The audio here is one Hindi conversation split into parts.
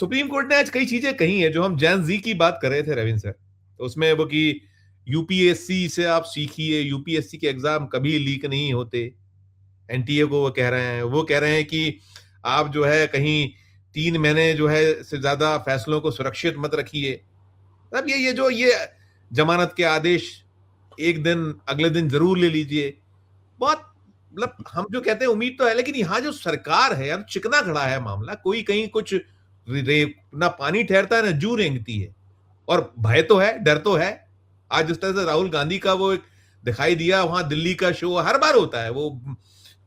सुप्रीम कोर्ट ने आज कई चीजें कही हैं जो हम जैन जी की बात कर रहे थे रविंद्र सर, तो उसमें वो कि यूपीएससी से आप सीखिए, यूपीएससी के एग्जाम कभी लीक नहीं होते। एनटीए को वो कह रहे हैं कि आप जो है कहीं 3 महीने जो है से ज्यादा फैसलों को सुरक्षित मत रखिए। अब ये जमानत के आदेश एक दिन अगले दिन जरूर ले लीजिए। बहुत मतलब हम जो कहते हैं उम्मीद तो है, लेकिन यहाँ जो सरकार है यार, चिकना खड़ा है मामला। कोई कहीं कुछ ना पानी ठहरता है ना जू रेंगती है। और भय तो है, डर तो है। आज जिस तरह से राहुल गांधी का वो एक दिखाई दिया, वहां दिल्ली का शो हर बार होता है, वो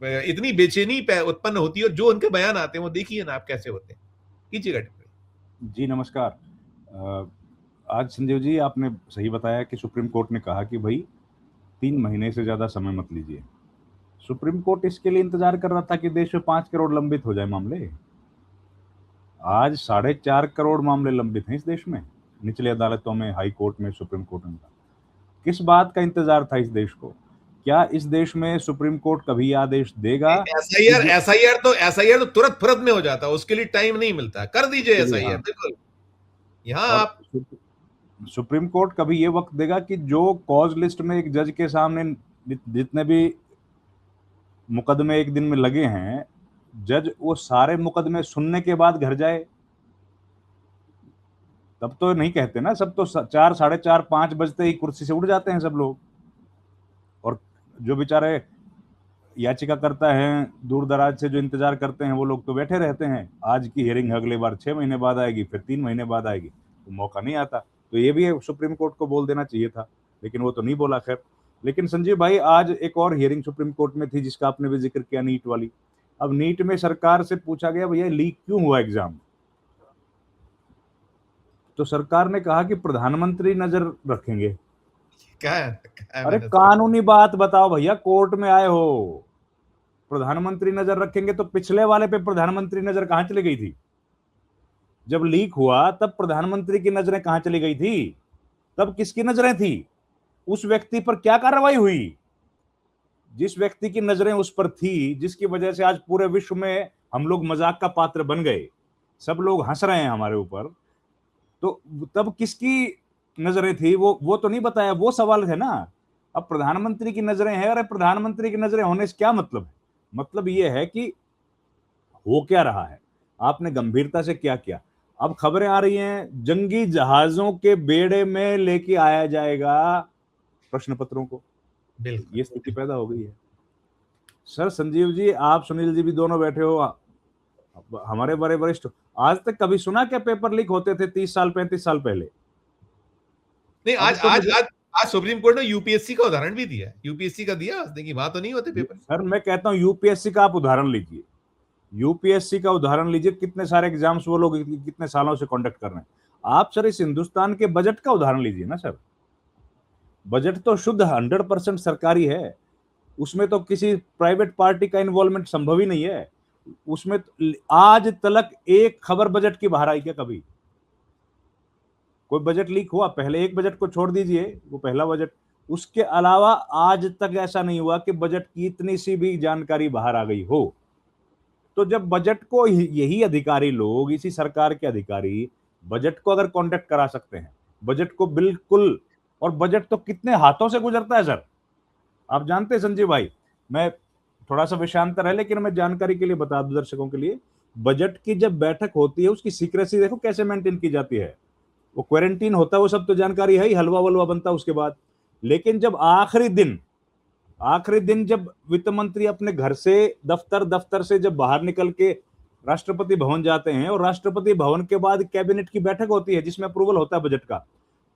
इतनी बेचैनी उत्पन्न होती है, और जो उनके बयान आते हैं वो देखिए ना आप कैसे होते हैं। कीजिएगा टिप्पणी। जी नमस्कार। आज संजीव जी आपने सही बताया कि सुप्रीम कोर्ट ने कहा कि भाई 3 महीने से ज्यादा समय मत लीजिए। सुप्रीम कोर्ट इसके लिए इंतजार कर रहा था कि देश में 5 करोड़ लंबित हो जाए मामले। आज 4.5 करोड़ मामले लंबित हैं इस देश में, निचली अदालतों में, हाई कोर्ट में, सुप्रीम कोर्ट में। किस बात का इंतजार था इस देश को? क्या इस देश में सुप्रीम कोर्ट कभी आदेश देगा? एसआईआर तो तुरंत फुरत में हो जाता है, उसके लिए टाइम नहीं मिलता। कर दीजिए एसआईआर, बिल्कुल। यहाँ और आप सुप्रीम कोर्ट कभी ये वक्त देगा कि जो कॉज लिस्ट में एक जज के सामने जितने भी मुकदमे एक दिन में लगे हैं, जज वो सारे मुकदमे सुनने के बाद घर जाए? तब तो नहीं कहते ना, सब तो 4, 4:30, 5 बजते ही कुर्सी से उठ जाते हैं सब लोग। और जो बेचारे याचिकाकर्ता हैं, दूर दराज से जो इंतजार करते हैं, वो लोग तो बैठे रहते हैं। आज की हियरिंग अगले बार 6 महीने बाद आएगी, फिर 3 महीने बाद आएगी, तो मौका नहीं आता। तो ये भी सुप्रीम कोर्ट को बोल देना चाहिए था, लेकिन वो तो नहीं बोला। खैर, लेकिन संजीव भाई, आज एक और हियरिंग सुप्रीम कोर्ट में थी जिसका आपने भी जिक्र किया, नीट वाली। अब नीट में सरकार से पूछा गया, भैया लीक क्यों हुआ एग्जाम? तो सरकार ने कहा कि प्रधानमंत्री नजर रखेंगे। क्या अरे कानूनी बात बताओ भैया, कोर्ट में आए हो, प्रधानमंत्री नजर रखेंगे तो पिछले वाले पे प्रधानमंत्री नजर कहां चली गई थी? जब लीक हुआ तब प्रधानमंत्री की नजरें कहां चली गई थी? तब किसकी नजरें थी? उस व्यक्ति पर क्या कार्रवाई हुई? जिस व्यक्ति की नजरें उस पर थी, जिसकी वजह से आज पूरे विश्व में हम लोग मजाक का पात्र बन गए, सब लोग हंस रहे हैं हमारे ऊपर, तो तब किसकी नजरें थी? वो तो नहीं बताया। वो सवाल है ना। अब प्रधानमंत्री की नजरें हैं। अरे प्रधानमंत्री की नजरें होने से क्या मतलब है? मतलब ये है कि हो क्या रहा है, आपने गंभीरता से क्या किया। अब खबरें आ रही हैं, जंगी जहाजों के बेड़े में लेके आया जाएगा प्रश्न पत्रों को। ये स्थिति पैदा हो गई है। सर संजीव जी, आप सुनील जी भी दोनों बैठे हो, हमारे बड़े वरिष्ठ, आज तक कभी सुना क्या पेपर लीक होते थे 30 साल 35 साल पहले? नहीं, आज सुप्रीम कोर्ट ने यूपीएससी का उदाहरण भी दिया। यूपीएससी का दिया उसने कि वहां तो नहीं होते पेपर। सर मैं कहता हूं यूपीएससी का आप उदाहरण लीजिए, यूपीएससी का उदाहरण लीजिए। कितने सारे एग्जाम्स वो लोग कितने सालों से कंडक्ट कर रहे हैं। आप सर इस हिंदुस्तान के बजट का उदाहरण लीजिए ना सर। बजट तो शुद्ध 100% सरकारी है, उसमें तो किसी प्राइवेट पार्टी का इन्वॉल्वमेंट संभव ही नहीं है। उसमें आज तक एक खबर बजट की बाहर आई क्या कभी? कोई बजट लीक हुआ? पहले एक बजट को छोड़ दीजिए, वो पहला बजट, उसके अलावा आज तक ऐसा नहीं हुआ कि बजट की इतनी सी भी जानकारी बाहर आ गई हो। तो जब बजट को यही अधिकारी लोग, इसी सरकार के अधिकारी बजट को अगर कॉन्डक्ट करा सकते हैं, बजट को बिल्कुल, और बजट तो कितने हाथों से गुजरता है सर, आप जानते हैं संजीव भाई। मैं थोड़ा सा विषयांतर है, लेकिन मैं जानकारी के लिए बता दूं दर्शकों के लिए, बजट की जब बैठक होती है उसकी सीक्रेसी देखो कैसे मेंटेन की जाती है। वो क्वारंटीन होता है, वो सब तो जानकारी है ही, हलवा वलवा बनता है उसके बाद। लेकिन जब आखिरी दिन जब वित्त मंत्री अपने घर से, दफ्तर से जब बाहर निकल के राष्ट्रपति भवन जाते हैं, और राष्ट्रपति भवन के बाद कैबिनेट की बैठक होती है जिसमें अप्रूवल होता है बजट का,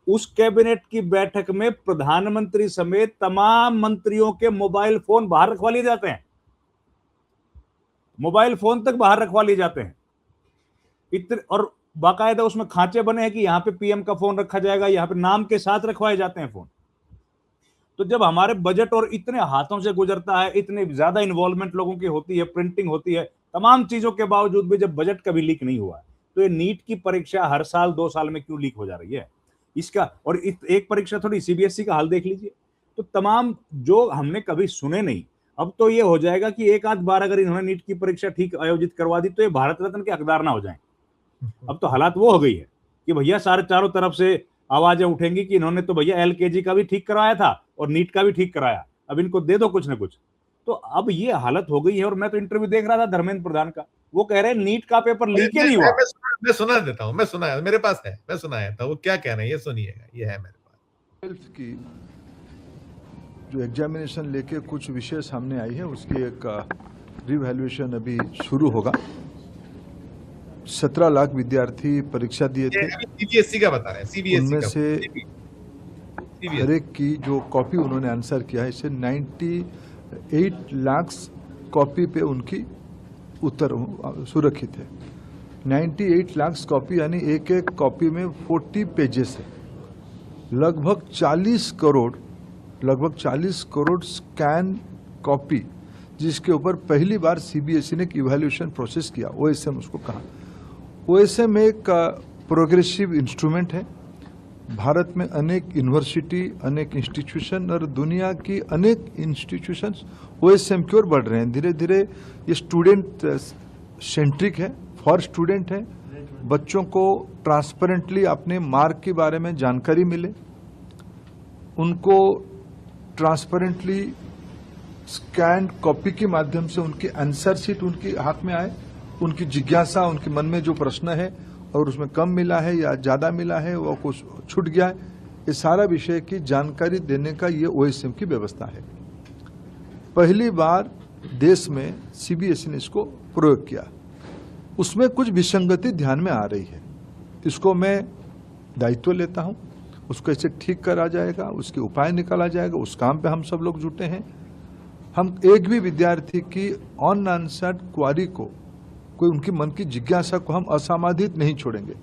उस कैबिनेट की बैठक में प्रधानमंत्री समेत तमाम मंत्रियों के मोबाइल फोन बाहर रखवा लिए जाते हैं। मोबाइल फोन तक बाहर रखवा लिए जाते हैं इतने, और बाकायदा उसमें खांचे बने हैं कि यहां पे पीएम का फोन रखा जाएगा, यहां पे नाम के साथ रखवाए जाते हैं फोन। तो जब हमारे बजट और इतने हाथों से गुजरता है, इतनी ज्यादा इन्वॉल्वमेंट लोगों की होती है, प्रिंटिंग होती है, तमाम चीजों के बावजूद भी जब बजट कभी लीक नहीं हुआ, तो ये नीट की परीक्षा हर साल 2 साल में क्यों लीक हो जा रही है इसका? और एक परीक्षा थोड़ी, सीबीएसई का हाल देख लीजिए। तो तमाम जो हमने कभी सुने नहीं, अब तो ये हो जाएगा कि एक आध बार अगर इन्होंने नीट की परीक्षा ठीक आयोजित करवा दी तो ये भारत रत्न के हकदार ना हो जाएं। अब तो हालात वो हो गई है कि भैया सारे चारों तरफ से आवाजें उठेंगी कि इन्होंने तो भैया एलकेजी का भी ठीक कराया था और नीट का भी ठीक कराया, अब इनको दे दो कुछ ना कुछ। तो अब ये हालत हो गई है। और मैं तो इंटरव्यू देख रहा था धर्मेंद्र प्रधान का, वो कह रहे हैं नीट का पेपर लीक ही नहीं हुआ। मैं सुना देता हूँ, मैं सुना, मेरे पास है, मैं सुनाया था वो क्या कह रहे हैं, ये सुनिएगा, ये है मेरे पास। 12th की जो एग्जामिनेशन लेके कुछ विषय सामने आई है उसकी एक रिवैल्यूएशन अभी शुरू होगा। 17 लाख विद्यार्थी परीक्षा दिए थे, सीबीएसई का बता रहे हैं, सीबीएसई उनमें का, से हर एक की जो कॉपी उन्होंने आंसर किया है, इससे 98 लाख कॉपी पे उनकी उत्तर सुरक्षित है। 98 लाख कॉपी यानी एक एक कॉपी में 40 पेजेस है। लगभग 40 करोड़ स्कैन कॉपी, जिसके ऊपर पहली बार सीबीएसई ने एक इवैल्यूएशन प्रोसेस किया, ओएसएम उसको कहा। ओएसएम एक प्रोग्रेसिव इंस्ट्रूमेंट है। भारत में अनेक यूनिवर्सिटी, अनेक इंस्टीट्यूशन और दुनिया की अनेक इंस्टीट्यूशंस ओएसएम की ओर बढ़ रहे हैं। धीरे धीरे ये स्टूडेंट सेंट्रिक है, फॉर स्टूडेंट है। बच्चों को ट्रांसपेरेंटली अपने मार्क के बारे में जानकारी मिले, उनको ट्रांसपेरेंटली स्कैन कॉपी के माध्यम से उनकी आंसर शीट उनके हाथ में आए, उनकी जिज्ञासा, उनके मन में जो प्रश्न है और उसमें कम मिला है या ज़्यादा मिला है, वो कुछ छूट गया है, ये सारा विषय की जानकारी देने का ये ओएसएम की व्यवस्था है। पहली बार देश में सीबीएसई ने इसको प्रयोग किया। उसमें कुछ विसंगति ध्यान में आ रही है, इसको मैं दायित्व लेता हूं, उसको ऐसे ठीक करा जाएगा, उसके उपाय निकाला जाएगा। उस काम पे हम सब लोग जुटे हैं। हम एक भी विद्यार्थी की ऑन आंसर्ड क्वारी को, कोई उनकी मन की जिज्ञासा को हम असमाधित नहीं छोड़ेंगे।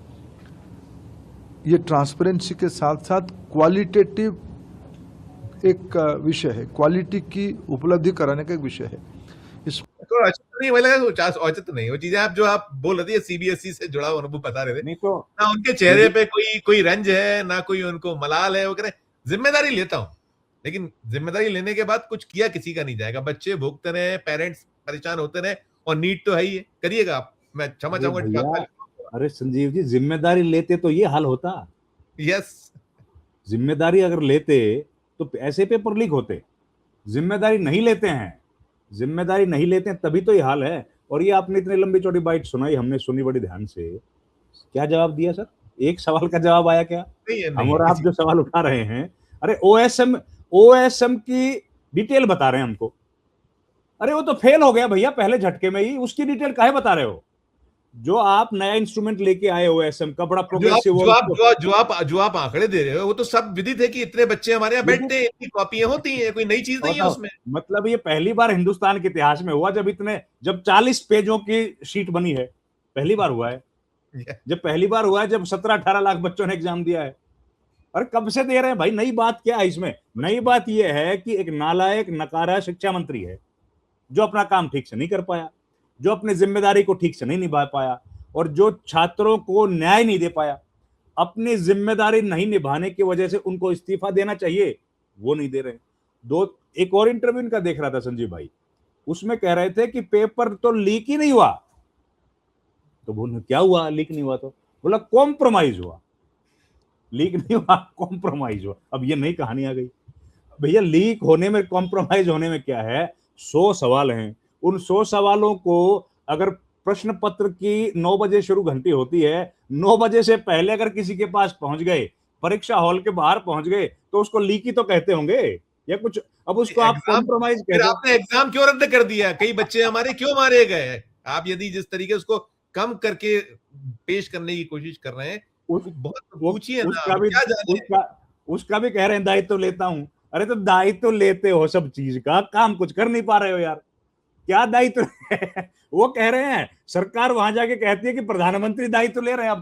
ये ट्रांसपेरेंसी के साथ साथ क्वालिटेटिव एक विषय है, क्वालिटी की उपलब्धि कराने का एक विषय है। इस तो औचित्य नहीं, लगा औचित्य नहीं, वो चीजें आप जो आप बोल रहे थे सीबीएसई से जुड़ा हुआ अनुभव बता रहे थे, नहीं तो ना उनके चेहरे पे कोई रंज है, ना कोई उनको मलाल है। वो कह रहे जिम्मेदारी लेता हूं, लेकिन जिम्मेदारी लेने के बाद कुछ किया किसी का नहीं जाएगा। बच्चे भुगते रहे, पेरेंट्स परेशान होते रहे, और नीट तो है ही है, करिएगा आप, मैं क्षमा चाहूंगा। अरे संजीव जी, जिम्मेदारी लेते तो ये हाल होता। यस, जिम्मेदारी अगर लेते तो ऐसे पेपर लीक होते। जिम्मेदारी नहीं लेते हैं, जिम्मेदारी नहीं लेते हैं तभी तो ये हाल है। और ये आपने इतनी लंबी चौड़ी बाइट सुनाई, हमने सुनी बड़ी ध्यान से। क्या जवाब दिया सर? एक सवाल का जवाब आया क्या? हम और आप जो सवाल उठा रहे हैं, अरे ओएसएम की डिटेल बता रहे हैं हमको। अरे वो तो फेल हो गया भैया पहले झटके में ही, उसकी डिटेल काहे बता रहे हो? जो आप नया इंस्ट्रूमेंट लेके आए ओएसएम का, बड़ा प्रोग्रेसिव, जो आप आंकड़े दे रहे हो वो तो सब विदित है कि इतने बच्चे हमारे यहाँ बैठते हैं, इतनी कॉपियां होती हैं, कोई नई चीज नहीं है उसमें। मतलब ये पहली बार हिंदुस्तान के इतिहास में हुआ जब 40 पेजों की शीट बनी है। पहली बार हुआ है, जब पहली बार हुआ है, जब 17-18 लाख बच्चों ने एग्जाम दिया है। और कब से दे रहे हैं भाई? नई बात क्या है इसमें? नई बात यह है कि एक नालायक नकारा शिक्षा मंत्री है जो अपना काम ठीक से नहीं कर पाया, जो अपनी जिम्मेदारी को ठीक से नहीं निभा पाया, और जो छात्रों को न्याय नहीं दे पाया। अपनी जिम्मेदारी नहीं निभाने की वजह से उनको इस्तीफा देना चाहिए, वो नहीं दे रहे। एक और इंटरव्यू इनका देख रहा था संजीव भाई, उसमें कह रहे थे कि पेपर तो लीक ही नहीं हुआ। तो बोले क्या हुआ लीक नहीं हुआ? तो बोला कॉम्प्रोमाइज हुआ। लीक नहीं हुआ, कॉम्प्रोमाइज हुआ। अब ये नई कहानी आ गई भैया। लीक होने में, कॉम्प्रोमाइज होने में क्या है? 100 सवाल हैं। उन 100 सवालों को अगर प्रश्न पत्र की 9 बजे शुरू घंटी होती है, 9 बजे से पहले अगर किसी के पास पहुंच गए, परीक्षा हॉल के बाहर पहुंच गए, तो उसको लीकी तो कहते होंगे या कुछ। अब उसको आप कॉम्प्रोमाइज कहते हो। आपने एग्जाम क्यों रद्द कर दिया? कई बच्चे हमारे क्यों मारे गए? आप यदि जिस तरीके उसको कम करके पेश करने की कोशिश कर रहे हैं, बहुत पूछिए ना। उसका भी कह रहे हैं दायित्व लेता हूं। अरे तो दायित्व लेते हो सब चीज का, काम कुछ कर नहीं पा रहे हो यार, क्या दायित्व है? वो कह रहे हैं, सरकार वहां जाके कहती है कि प्रधानमंत्री दायित्व ले रहे हैं,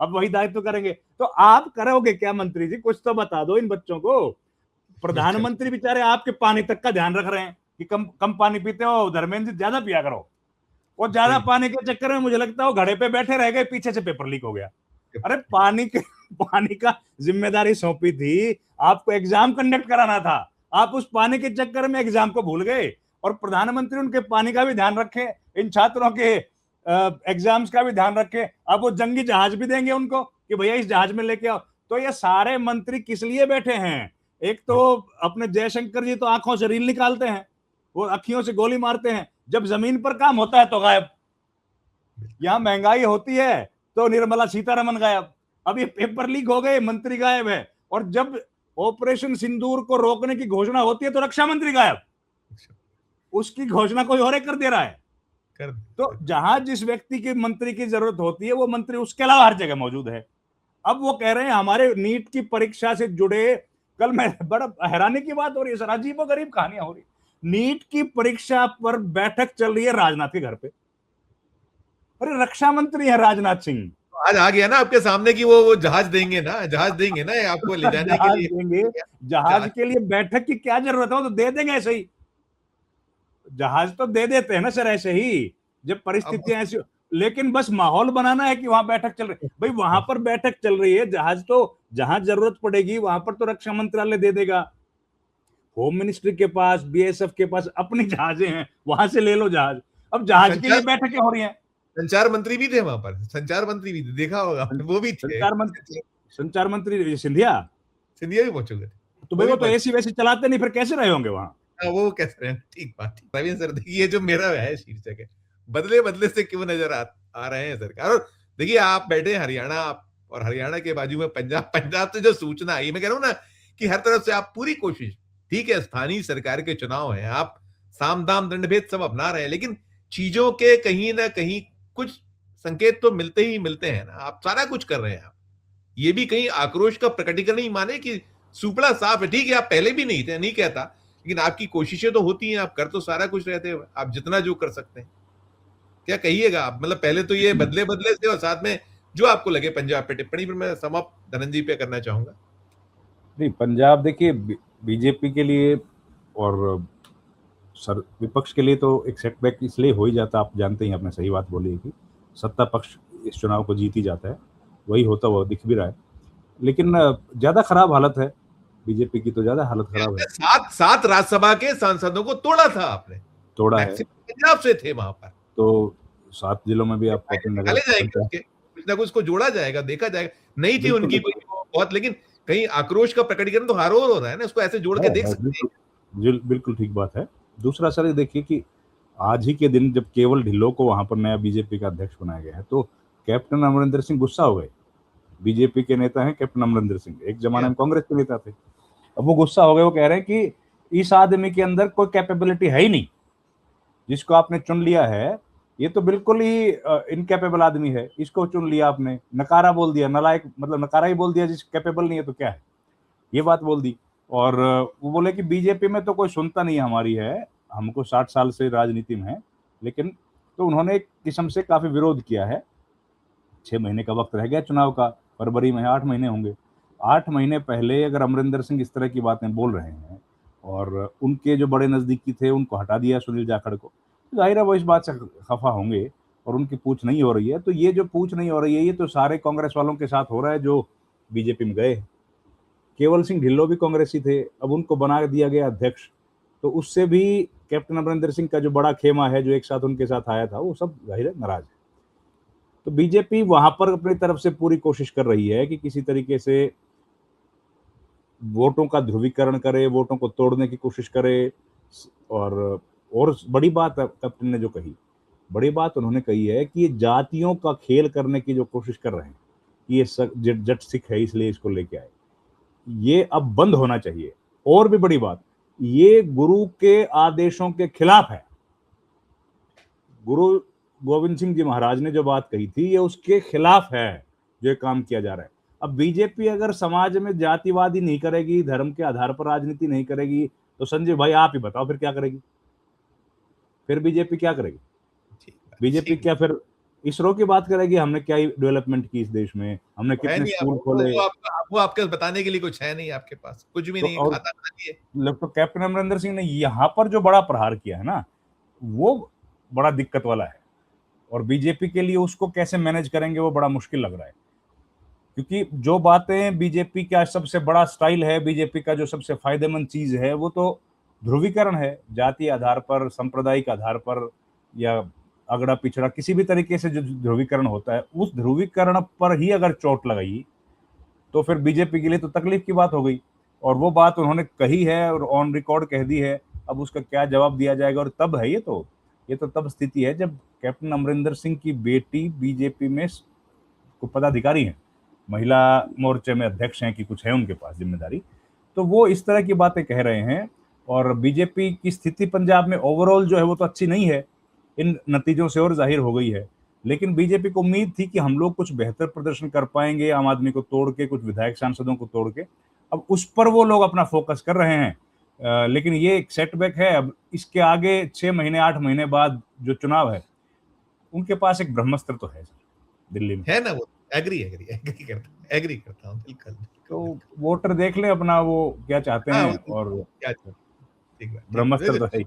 अब वही दायित्व करेंगे। तो आप करोगे क्या मंत्री जी? कुछ तो बता दो इन बच्चों को। प्रधानमंत्री बेचारे आपके पानी तक का ध्यान रख रहे हैं कि कम पानी पीते हो, धर्मेंद्र जी ज्यादा पिया करो। और ज्यादा पानी के चक्कर में मुझे लगता है वो घड़े पे बैठे रह गए, पीछे से पेपर लीक हो गया। अरे पानी का जिम्मेदारी सौंपी थी, आपको एग्जाम कंडक्ट कराना था, आप उस पानी के चक्कर में एग्जाम को भूल गए। और प्रधानमंत्री उनके पानी का भी ध्यान रखें, इन छात्रों के एग्जाम्स का भी ध्यान रखें। अब वो जंगी जहाज भी देंगे उनको कि भैया इस जहाज में लेके आओ। तो ये सारे मंत्री किस लिए बैठे हैं? एक तो अपने जयशंकर जी तो आंखों से रील निकालते हैं, वो अखियों से गोली मारते हैं, जब जमीन पर काम होता है तो गायब। यहां महंगाई होती है तो निर्मला सीतारमन गायब। अब ये पेपर लीक हो गए, मंत्री गायब है। और जब ऑपरेशन सिंदूर को रोकने की घोषणा होती है तो रक्षा मंत्री गायब, उसकी घोषणा कोई और कर दे रहा है। तो जहां जिस व्यक्ति की मंत्री की जरूरत होती है वो मंत्री उसके अलावा हर जगह मौजूद है। अब वो कह रहे हैं हमारे नीट की परीक्षा से जुड़े, कल मैं बड़ा हैरानी की बात हो रही है सर, अजीबो गरीब कहानियां हो रही। नीट की परीक्षा पर बैठक चल रही है राजनाथ के घर पे। अरे रक्षा मंत्री है राजनाथ सिंह, आज आ गया ना आपके सामने कि वो जहाज देंगे ना, जहाज देंगे ना आपको ले जाने के जहाज लिए। देंगे, जहाज के लिए बैठक की क्या जरूरत है? वो तो दे देंगे ऐसे ही, जहाज तो दे देते हैं ना सर ऐसे ही जब परिस्थितियां ऐसी। लेकिन बस माहौल बनाना है कि वहां बैठक चल रही, भाई वहां पर बैठक चल रही है, जहाज तो जहां जरूरत पड़ेगी वहां पर तो रक्षा मंत्रालय दे देगा। होम मिनिस्ट्री के पास, बीएसएफ के पास अपनी जहाजें हैं, वहां से ले लो जहाज। अब जहाज के लिए बैठकें हो रही हैं। संचार मंत्री भी थे वहां पर, संचार मंत्री भी थे, देखा होगा आपने, वो भी थे। संचार मंत्री सिंधिया सिंधिया भी पहुंच गए थे। तो भाई वो तो एसी वैसी चलाते नहीं, फिर कैसे रहे होंगे वहां? वो कैसे रहे? ठीक बात। प्रवीण सर देखिए, जो मेरा है शीर्षक है, बदले बदले से क्यों नजर आ रहे हैं सरकार। और देखिए आप बैठे हरियाणा, और हरियाणा के बाजू में पंजाब, पंजाब से जो सूचना आई, मैं कह रहा हूं ना कि हर तरफ से आप पूरी कोशिश, ठीक है स्थानीय सरकार के चुनाव है, आप साम दाम दंड भेद सब अपना रहे हैं, लेकिन चीजों के कहीं ना कहीं कुछ संकेत तो मिलते ही मिलते हैं ना। आप सारा कुछ कर रहे हैं, आप ये भी कहीं आक्रोश का प्रकटीकरण नहीं माने कि सुपड़ा साफ है। ठीक है आप पहले भी नहीं थे, नहीं कहता, लेकिन आपकी कोशिशें तो होती हैं, आप कर तो सारा कुछ रहते हैं, आप जितना जो कर सकते हैं। क्या कहिएगा आप? मतलब पहले तो ये बदले बदले से, और साथ में जो आपको लगे पंजाब पे टिप्पणी, पर मैं समाप्त धनंजय पे करना चाहूंगा। नहीं, पंजाब देखिए बीजेपी के लिए और सर विपक्ष के लिए तो एक सेटबैक इसलिए हो ही जाता, आप जानते ही, आपने सही बात बोली है कि सत्ता पक्ष इस चुनाव को जीत ही जाता है, वही होता हुआ दिख भी रहा है। लेकिन ज्यादा खराब हालत है बीजेपी की, तो ज्यादा हालत खराब है। सात राज्यसभा के सांसदों को तोड़ा था आपने, तोड़ा है, पंजाब से थे वहां पर, तो 7 जिलों में भी आप अपने निकाले जाएंगे, कुछ ना कुछ को जोड़ा जाएगा, देखा जाएगा। नहीं थी उनकी बहुत, लेकिन कहीं आक्रोश का प्रकटीकरण तो हर ओर हो रहा है ना, उसको ऐसे जोड़ के देख सकते हैं। बिल्कुल ठीक बात है। दूसरा सर देखिए कि आज ही के दिन जब केवल ढिल्लों को वहां पर नया बीजेपी का अध्यक्ष बनाया गया है, तो कैप्टन अमरिंदर सिंह गुस्सा हो गए। बीजेपी के नेता हैं कैप्टन अमरिंदर सिंह, एक जमाने में कांग्रेस के नेता थे। अब वो गुस्सा हो गए, वो कह रहे हैं कि इस आदमी के अंदर कोई कैपेबिलिटी है ही नहीं, जिसको आपने चुन लिया है ये तो बिल्कुल ही इनकैपेबल आदमी है, इसको चुन लिया आपने, नकारा बोल दिया, नलायक, मतलब नकारा ही बोल दिया, जिस कैपेबल नहीं है तो क्या है, ये बात बोल दी। और वो बोले कि बीजेपी में तो कोई सुनता नहीं हमारी है, हमको 60 साल से राजनीति में है, लेकिन तो उन्होंने एक किस्म से काफी विरोध किया है। 6 महीने का वक्त रह गया चुनाव का, फरवरी में 8 महीने होंगे। 8 महीने पहले अगर अमरिंदर सिंह इस तरह की बातें बोल रहे हैं और उनके जो बड़े नजदीकी थे उनको हटा दिया, सुनील जाखड़ को, जाहिर है वो इस बात से खफा होंगे और उनकी पूछ नहीं हो रही है। तो ये जो पूछ नहीं हो रही है ये तो सारे कांग्रेस वालों के साथ हो रहा है जो बीजेपी में गए। केवल सिंह ढिल्लों भी कांग्रेसी थे, अब उनको बना दिया गया अध्यक्ष, तो उससे भी कैप्टन अमरिंदर सिंह का जो बड़ा खेमा है जो एक साथ उनके साथ आया था, वो सब जाहिर है नाराज है। तो बीजेपी वहां पर अपनी तरफ से पूरी कोशिश कर रही है कि किसी तरीके से वोटों का ध्रुवीकरण करे, वोटों को तोड़ने की कोशिश करे। और बड़ी बात कैप्टन ने जो कही, बड़ी बात उन्होंने कही है कि ये जातियों का खेल करने की जो कोशिश कर रहे हैं कि ये जट सिख है इसलिए इसको लेके आए, ये अब बंद होना चाहिए। और भी बड़ी बात, ये गुरु के आदेशों के खिलाफ है। गुरु गोविंद सिंह जी महाराज ने जो बात कही थी ये उसके खिलाफ है जो ये काम किया जा रहा है। अब बीजेपी अगर समाज में जातिवादी नहीं करेगी, धर्म के आधार पर राजनीति नहीं करेगी, तो संजय भाई आप ही बताओ फिर क्या करेगी? फिर बीजेपी क्या करेगी? बीजेपी क्या फिर इसरो की बात करेगी? हमने क्या डेवलपमेंट की इस देश में, हमने कितने स्कूल खोले? वो आपके बताने के लिए कुछ है नहीं, आपके पास कुछ भी नहीं, खाता नहीं। तो कैप्टन अमरिंदर सिंह ने यहाँ पर जो बड़ा प्रहार किया है ना, वो बड़ा दिक्कत वाला है। और बीजेपी के लिए उसको कैसे मैनेज करेंगे वो बड़ा मुश्किल लग रहा है, क्योंकि जो बातें बीजेपी का सबसे बड़ा स्टाइल है, बीजेपी का जो सबसे फायदेमंद चीज है, वो तो ध्रुवीकरण है, जातीय आधार पर, सांप्रदायिक आधार पर या अगड़ा पिछड़ा किसी भी तरीके से जो ध्रुवीकरण होता है, उस ध्रुवीकरण पर ही अगर चोट लगाई तो फिर बीजेपी के लिए तो तकलीफ की बात हो गई। और वो बात उन्होंने कही है और ऑन रिकॉर्ड कह दी है, अब उसका क्या जवाब दिया जाएगा। और तब है ये तो तब स्थिति है जब कैप्टन अमरिंदर सिंह की बेटी बीजेपी में को पदाधिकारी हैं, महिला मोर्चे में अध्यक्ष हैं कि कुछ है उनके पास जिम्मेदारी, तो वो इस तरह की बातें कह रहे हैं। और बीजेपी की स्थिति पंजाब में ओवरऑल जो है वो तो अच्छी नहीं है, इन नतीजों से और जाहिर हो गई है। लेकिन बीजेपी को उम्मीद थी कि हम लोग कुछ बेहतर प्रदर्शन कर पाएंगे, आम आदमी को तोड़ के, कुछ विधायक सांसदों को तोड़ के। अब उस पर वो लोग अपना फोकस कर रहे हैं, लेकिन ये एक सेटबैक है। अब इसके आगे 6 महीने 8 महीने बाद जो चुनाव है, उनके पास एक ब्रह्मास्त्र तो है दिल्ली में, है ना। वो एग्री करता हूँ, बिल्कुल। तो वोटर देख ले अपना वो क्या चाहते हाँ, हैं। और क्या ठीक बात, ब्रह्मास्त्र तो है ही।